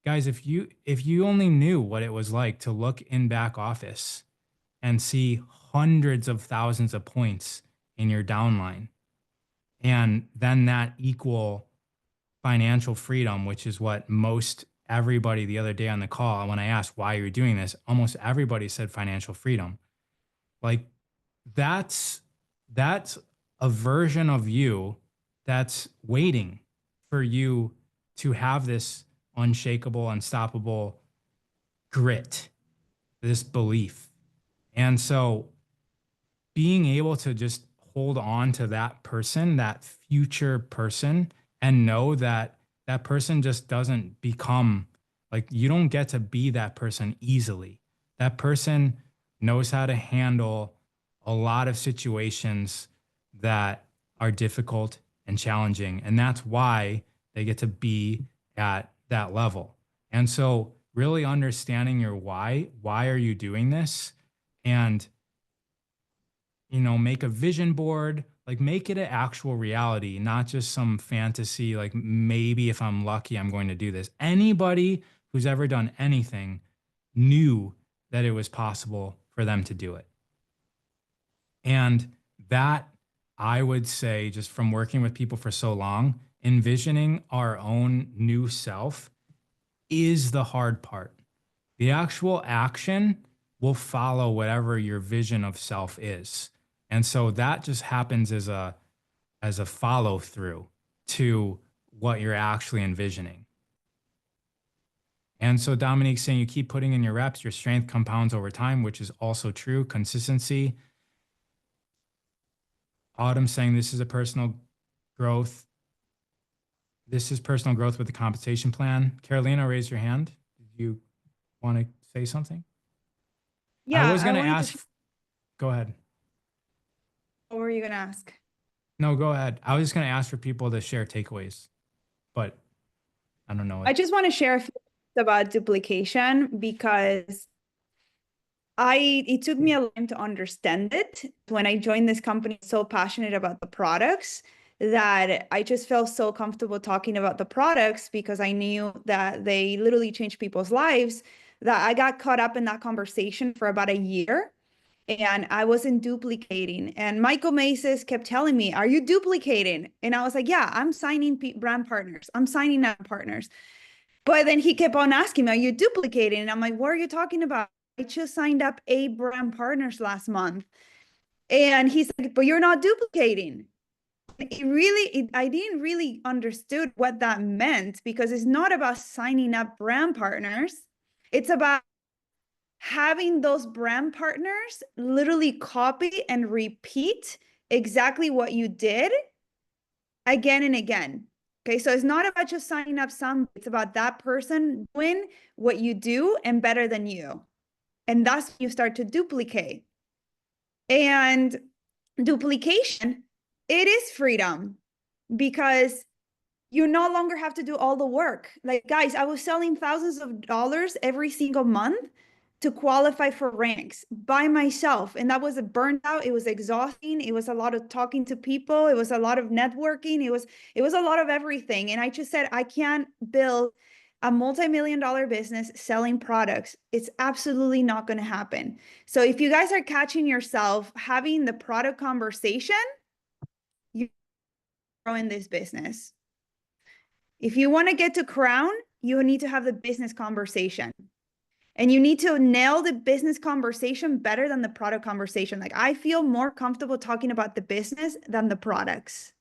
guys, if you only knew what it was like to look in back office and see hundreds of thousands of points in your downline, and then that equal financial freedom, which is what most everybody the other day on the call, when I asked why you're doing this, almost everybody said financial freedom. Like that's that's a version of you that's waiting for you to have this unshakable, unstoppable grit, this belief. And so being able to just hold on to that person, that future person, and know that that person just doesn't become, like, you don't get to be that person easily. That person knows how to handle a lot of situations that are difficult and challenging. And that's why they get to be at that level. And so, really understanding your why are you doing this? And make a vision board, like make it an actual reality, not just some fantasy, like maybe if I'm lucky, I'm going to do this. Anybody who's ever done anything knew that it was possible for them to do it. And that, I would say, just from working with people for so long, envisioning our own new self is the hard part. The actual action will follow whatever your vision of self is. And so that just happens as a follow through to what you're actually envisioning. And so Dominique's saying you keep putting in your reps, your strength compounds over time, which is also true. Consistency. Autumn saying this is a personal growth. This is personal growth with the compensation plan. Carolina, raise your hand. Did you want to say something? I Yeah, was I going to wanted ask. Go ahead. what were you gonna ask? No, go ahead. I was just going to ask for people to share takeaways, but I don't know. I just want to share a few about duplication because it took me a long time to understand it. When I joined this company, so passionate about the products that I just felt so comfortable talking about the products because I knew that they literally changed people's lives, that I got caught up in that conversation for about a year and I wasn't duplicating. And Michael Maces kept telling me, "Are you duplicating?" And I was like, "Yeah, I'm signing brand partners. I'm signing up partners." But then he kept on asking me, "Are you duplicating?" And I'm like, "What are you talking about? I just signed up 8 brand partners last month." And he's like, "But you're not duplicating." I didn't really understood what that meant because it's not about signing up brand partners. It's about having those brand partners literally copy and repeat exactly what you did again and again. Okay, so it's not about just signing up some, it's about that person doing what you do and better than you. And that's when you start to duplicate. And duplication, it is freedom because you no longer have to do all the work. Like, guys, I was selling thousands of dollars every single month to qualify for ranks by myself. And that was a burnt out. It was exhausting. It was a lot of talking to people. It was a lot of networking. It was a lot of everything. And I just said, I can't build a multi-million-dollar business selling products. It's absolutely not going to happen. So if you guys are catching yourself having the product conversation, you're growing this business. If you want to get to crown, you need to have the business conversation. And you need to nail the business conversation better than the product conversation. Like, I feel more comfortable talking about the business than the products.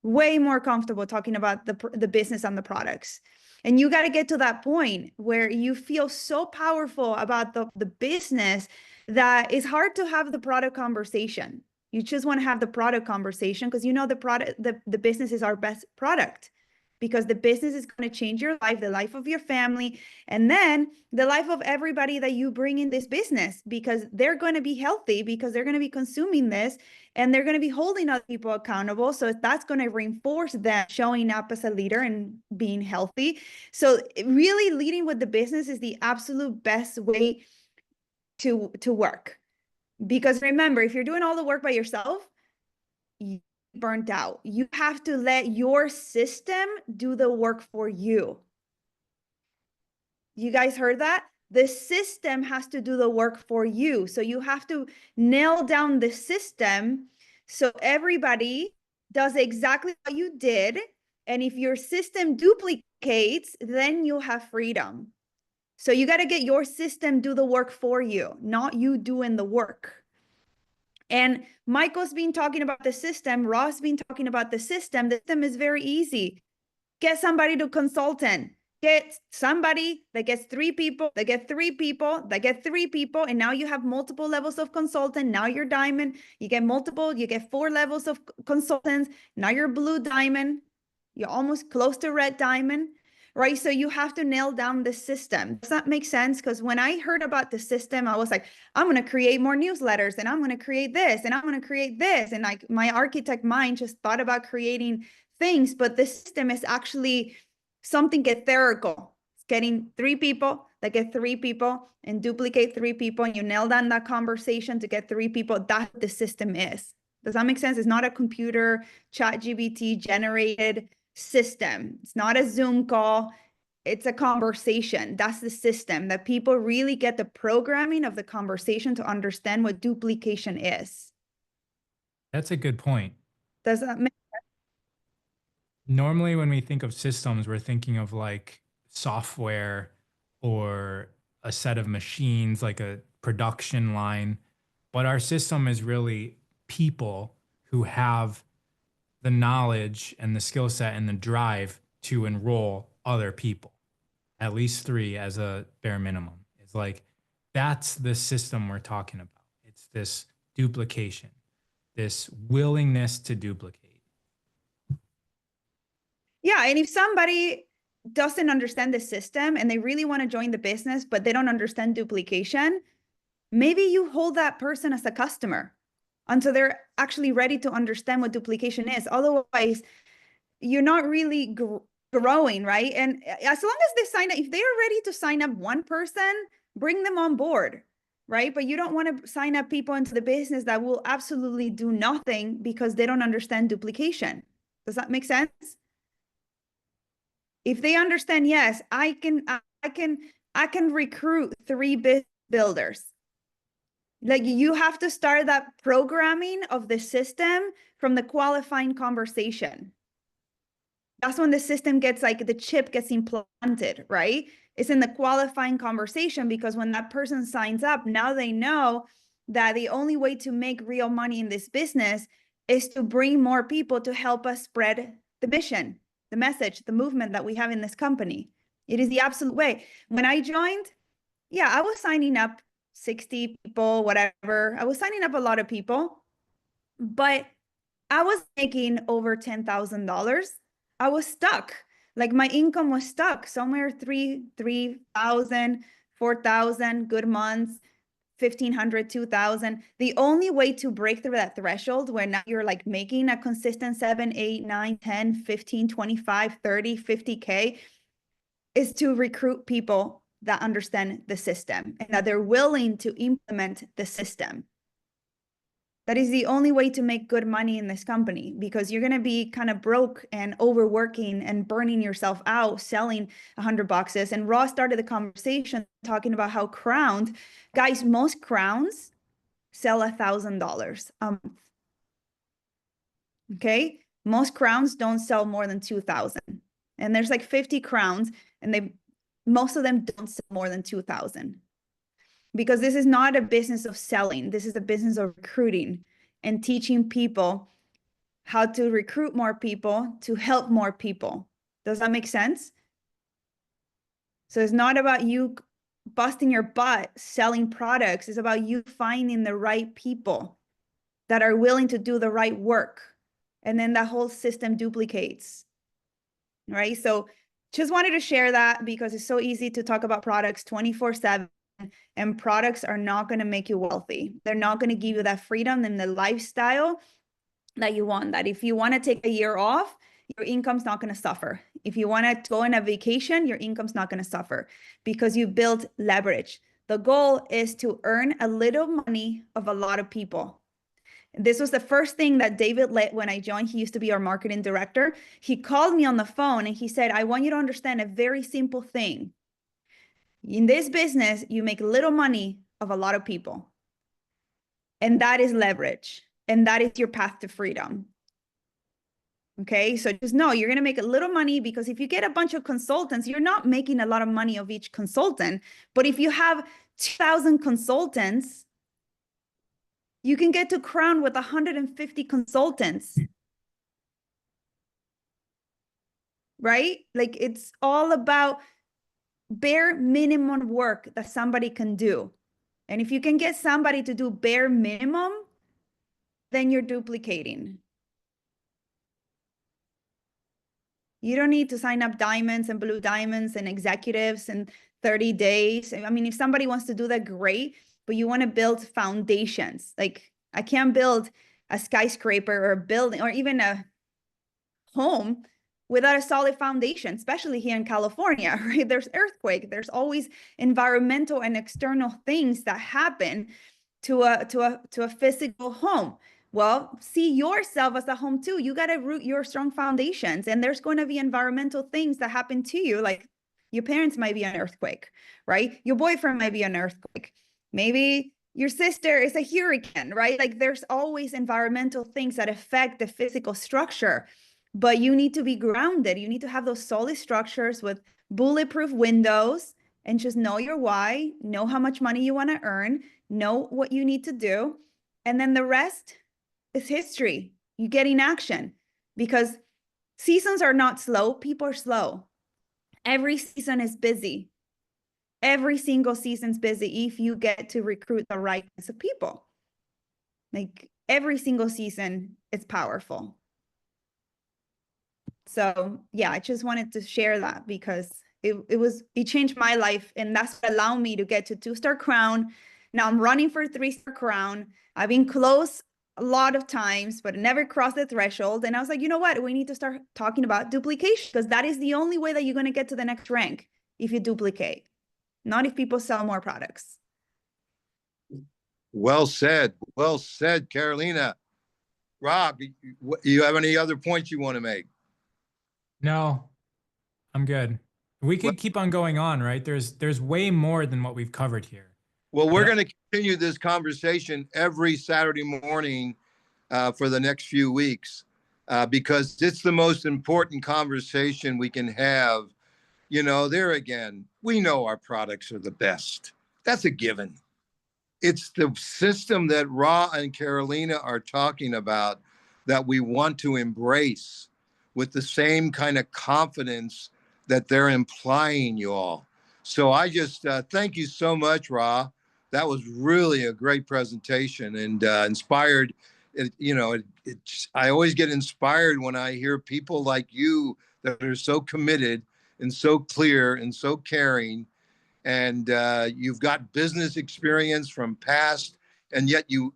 Way more comfortable talking about the business and the products. And you got to get to that point where you feel so powerful about the business that it's hard to have the product conversation. You just want to have the product conversation because you know the business is our best product, because the business is going to change your life, the life of your family, and then the life of everybody that you bring in this business, because they're going to be healthy, because they're going to be consuming this, and they're going to be holding other people accountable. So that's going to reinforce them showing up as a leader and being healthy. So really leading with the business is the absolute best way to work. Because remember, if you're doing all the work by yourself, you burnt out. You have to let your system do the work for you. You guys heard that? The system has to do the work for you. So you have to nail down the system so everybody does exactly what you did. And if your system duplicates, then you'll have freedom. So you got to get your system do the work for you, not you doing the work. And Michael's been talking about the system. Ross been talking about the system. The system is very easy. Get somebody to consultant. Get somebody that gets 3 people, that get 3 people, that get 3 people. And now you have multiple levels of consultant. Now you're diamond. You get multiple, you get 4 levels of consultants. Now you're blue diamond. You're almost close to red diamond, right? So you have to nail down the system. Does that make sense? Because when I heard about the system, I was like, I'm going to create more newsletters, and I'm going to create this, and I'm going to create this. And like my architect mind just thought about creating things, but the system is actually something etherical. It's getting 3 people that get 3 people and duplicate 3 people, and you nail down that conversation to get 3 people. That's what the system is. Does that make sense? It's not a computer ChatGPT generated system. It's not a Zoom call. It's a conversation. That's the system, that people really get the programming of the conversation to understand what duplication is. That's a good point. Does that make Normally, when we think of systems, we're thinking of like software or a set of machines, like a production line. But our system is really people who have the knowledge and the skill set and the drive to enroll other people, at least 3 as a bare minimum. It's like, that's the system we're talking about. It's this duplication, this willingness to duplicate. Yeah, and if somebody doesn't understand the system and they really want to join the business, but they don't understand duplication, maybe you hold that person as a customer until they're actually ready to understand what duplication is. Otherwise, you're not really growing, right? And as long as they sign up, if they're ready to sign up one person, bring them on board, right? But you don't want to sign up people into the business that will absolutely do nothing because they don't understand duplication. Does that make sense? If they understand, yes, I can recruit 3 business builders. Like, you have to start that programming of the system from the qualifying conversation. That's when the system gets, like, the chip gets implanted, right? It's in the qualifying conversation, because when that person signs up, now they know that the only way to make real money in this business is to bring more people to help us spread the mission, the message, the movement that we have in this company. It is the absolute way. When I joined, yeah, I was signing up 60 people, whatever. I was signing up a lot of people, but I was making over $10,000. I was stuck. Like, my income was stuck somewhere 3,000, 4,000, good months, 1,500, 2,000. The only way to break through that threshold, where now you're like making a consistent 7, 8, 9, 10, 15, 25, 30, 50K, is to recruit people that understand the system and that they're willing to implement the system. That is the only way to make good money in this company, because you're going to be kind of broke and overworking and burning yourself out selling 100 boxes. And Ross started the conversation talking about how crowns, guys, most crowns sell $1,000 a month. Okay. Most crowns don't sell more than 2,000. And there's like 50 crowns, and most of them don't sell more than 2,000. Because this is not a business of selling. This is a business of recruiting and teaching people how to recruit more people to help more people. Does that make sense? So it's not about you busting your butt selling products. It's about you finding the right people that are willing to do the right work. And then that whole system duplicates, right? So just wanted to share that, because it's so easy to talk about products 24/7. And products are not going to make you wealthy. They're not going to give you that freedom and the lifestyle that you want. That if you want to take a year off, your income's not going to suffer. If you want to go on a vacation, your income's not going to suffer, because you built leverage. The goal is to earn a little money of a lot of people. This was the first thing that David lit when I joined. He used to be our marketing director. He called me on the phone and he said, I want you to understand a very simple thing. In this business, you make little money of a lot of people. And that is leverage. And that is your path to freedom. Okay, so just know you're going to make a little money, because if you get a bunch of consultants, you're not making a lot of money of each consultant. But if you have 2,000 consultants, you can get to crown with 150 consultants. Right? Like, it's all about bare minimum work that somebody can do. And if you can get somebody to do bare minimum, then you're duplicating. You don't need to sign up diamonds and blue diamonds and executives in 30 days. I mean, if somebody wants to do that, great, but you want to build foundations. Like, I can't build a skyscraper or a building or even a home without a solid foundation, especially here in California, right? There's earthquake, there's always environmental and external things that happen to a physical home. Well, see yourself as a home too. You got to root your strong foundations, and there's going to be environmental things that happen to you. Like, your parents might be an earthquake, right? Your boyfriend might be an earthquake. Maybe your sister is a hurricane, right? Like, there's always environmental things that affect the physical structure. But you need to be grounded. You need to have those solid structures with bulletproof windows, and just know your why, know how much money you want to earn, know what you need to do. And then the rest is history. You get in action, because seasons are not slow. People are slow. Every season is busy. Every single season's busy if you get to recruit the right kinds of people. Like, every single season is powerful. So yeah, I just wanted to share that, because it changed my life, and that's what allowed me to get to 2-star crown. Now I'm running for 3-star crown. I've been close a lot of times, but it never crossed the threshold. And I was like, you know what? We need to start talking about duplication, because that is the only way that you're going to get to the next rank if you duplicate, not if people sell more products. Well said. Well said, Carolina. Rob, you have any other points you want to make? No, I'm good. We Well, could keep on going on, right? There's way more than what we've covered here. well, we're But going to continue this conversation every Saturday morning for the next few weeks because it's the most important conversation we can have. You know, there again, we know our products are the best. That's a given. It's the system that Ra and Carolina are talking about that we want to embrace with the same kind of confidence that they're implying, you all. So I just thank you so much, Ra. That was really a great presentation and inspired. I always get inspired when I hear people like you that are so committed and so clear and so caring, and you've got business experience from past, and yet you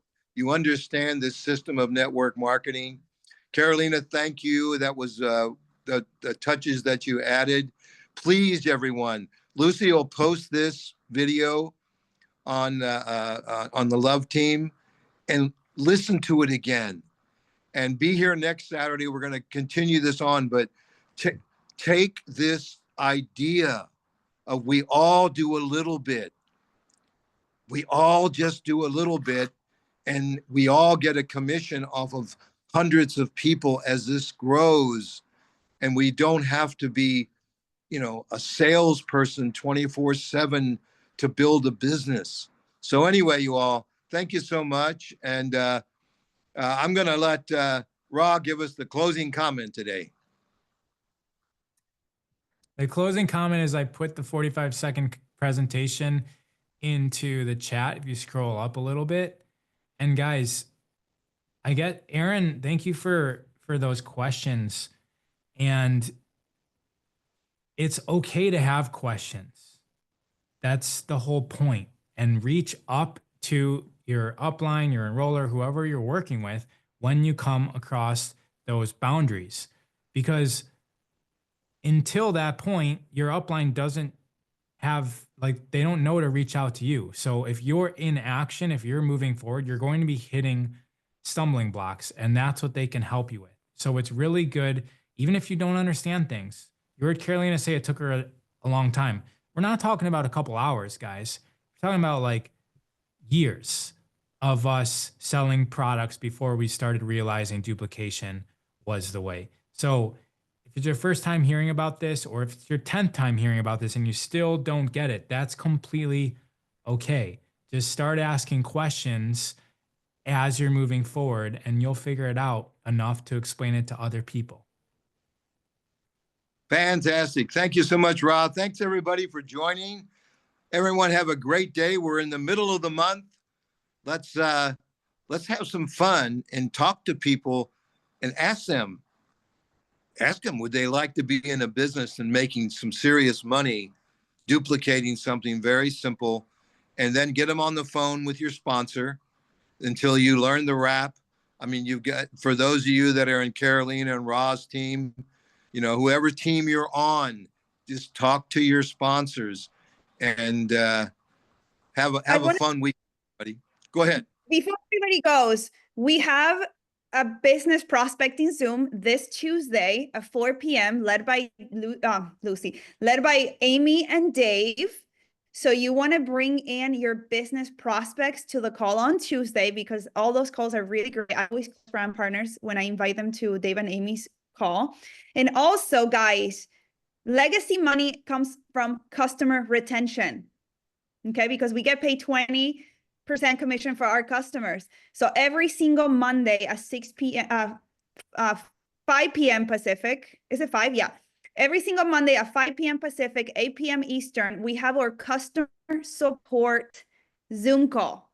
understand this system of network marketing. Carolina, thank you. That was the touches that you added. Please, everyone, Lucy will post this video on the Love Team, and listen to it again. And be here next Saturday. We're going to continue this on, but take this idea of we all do a little bit. We all just do a little bit, and we all get a commission off of hundreds of people as this grows. And we don't have to be, a salesperson 24/7 to build a business. So anyway, you all, thank you so much. And I'm going to let Ra give us the closing comment today. the closing comment is I put the 45-second presentation into the chat if you scroll up a little bit. And guys, I get Aaron, thank you for those questions. And it's okay to have questions. That's the whole point. And reach up to your upline, your enroller, whoever you're working with when you come across those boundaries. Because until that point, your upline doesn't have, they don't know to reach out to you. So if you're in action, if you're moving forward, you're going to be hitting stumbling blocks, and that's what they can help you with. So it's really good, even if you don't understand things. You heard Carolina say it took her a long time. We're not talking about a couple hours, guys. We're talking about years of us selling products before we started realizing duplication was the way. So if it's your first time hearing about this, or if it's your 10th time hearing about this and you still don't get it, that's completely okay. Just start asking questions as you're moving forward, and you'll figure it out enough to explain it to other people. Fantastic. Thank you so much, Rob. Thanks, everybody, for joining. Everyone have a great day. We're in the middle of the month. Let's have some fun and talk to people and ask them, would they like to be in a business and making some serious money, duplicating something very simple, and then get them on the phone with your sponsor until you learn the rap. I mean, you've got, for those of you that are in Carolina and Ra's team, whoever team you're on, just talk to your sponsors and have a fun week, buddy. Go ahead. Before everybody goes, we have a business prospecting Zoom this Tuesday at 4 p.m. led by Lucy, led by Amy and Dave. So you want to bring in your business prospects to the call on Tuesday, because all those calls are really great. I always call brand partners when I invite them to Dave and Amy's call. And also, guys, legacy money comes from customer retention. Okay, because we get paid 20% commission for our customers. So every single Monday at 5 p.m. Pacific, is it 5? Yeah. Every single Monday at 5 p.m. Pacific, 8 p.m. Eastern, we have our customer support Zoom call.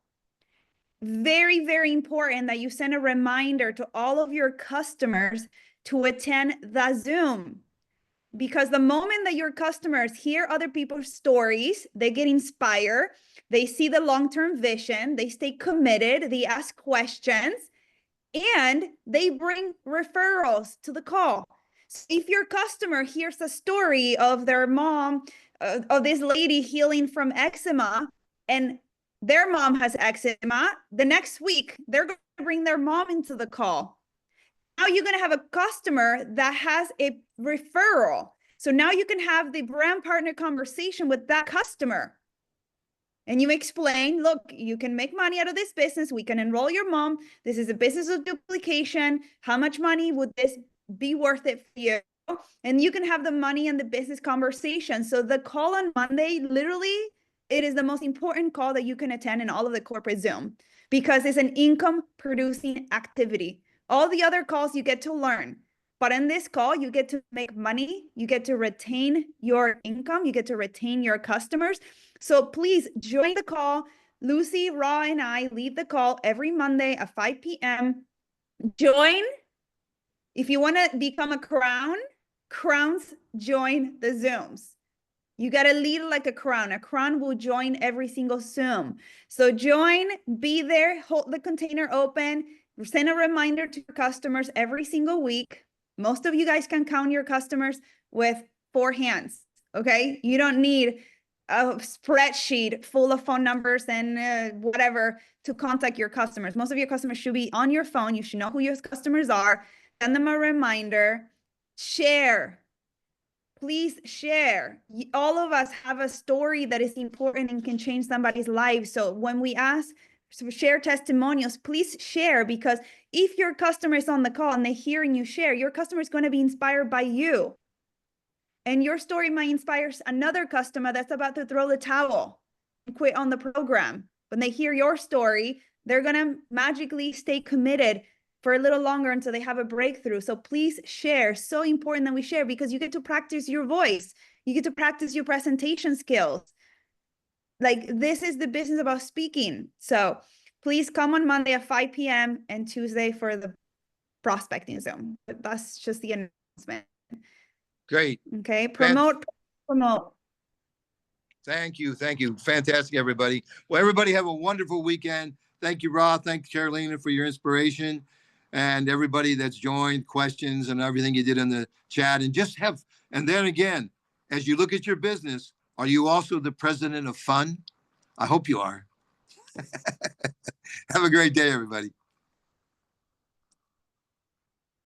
Very, very important that you send a reminder to all of your customers to attend the Zoom. Because the moment that your customers hear other people's stories, they get inspired, they see the long-term vision, they stay committed, they ask questions, and they bring referrals to the call. So if your customer hears a story of their mom, of this lady healing from eczema, and their mom has eczema, the next week they're going to bring their mom into the call. Now you're going to have a customer that has a referral. So now you can have the brand partner conversation with that customer. And you explain, look, you can make money out of this business. We can enroll your mom. This is a business of duplication. How much money would this be worth it for you? And you can have the money and the business conversation. So the call on Monday, literally, it is the most important call that you can attend in all of the corporate Zoom because it's an income producing activity. All the other calls you get to learn. But in this call, you get to make money, you get to retain your income, you get to retain your customers. So please join the call. Lucy, Ra, and I lead the call every Monday at 5 p.m. Join. If you want to become a crown, crowns join the Zooms. You got to lead like a crown. A crown will join every single Zoom. So join, be there, hold the container open, send a reminder to your customers every single week. Most of you guys can count your customers with 4 hands, okay? You don't need a spreadsheet full of phone numbers and whatever to contact your customers. Most of your customers should be on your phone. You should know who your customers are. Send them a reminder. Share. Please share. All of us have a story that is important and can change somebody's life. So when we ask to share testimonials, please share, because if your customer is on the call and they're hearing you share, your customer is going to be inspired by you. And your story might inspire another customer that's about to throw the towel and quit on the program. When they hear your story, they're going to magically stay committed for a little longer until they have a breakthrough. So please share. So important that we share, because you get to practice your voice. You get to practice your presentation skills. Like, this is the business about speaking. So please come on Monday at 5 p.m. and Tuesday for the prospecting Zoom. But that's just the announcement. Great. Okay. Promote. Thank you. Thank you. Fantastic, everybody. Well, everybody have a wonderful weekend. Thank you, Rob. Thank you, Carolina, for your inspiration, and everybody that's joined, questions and everything you did in the chat. And just have, and then again, as you look at your business, are you also the president of fun? I hope you are. Have a great day, everybody.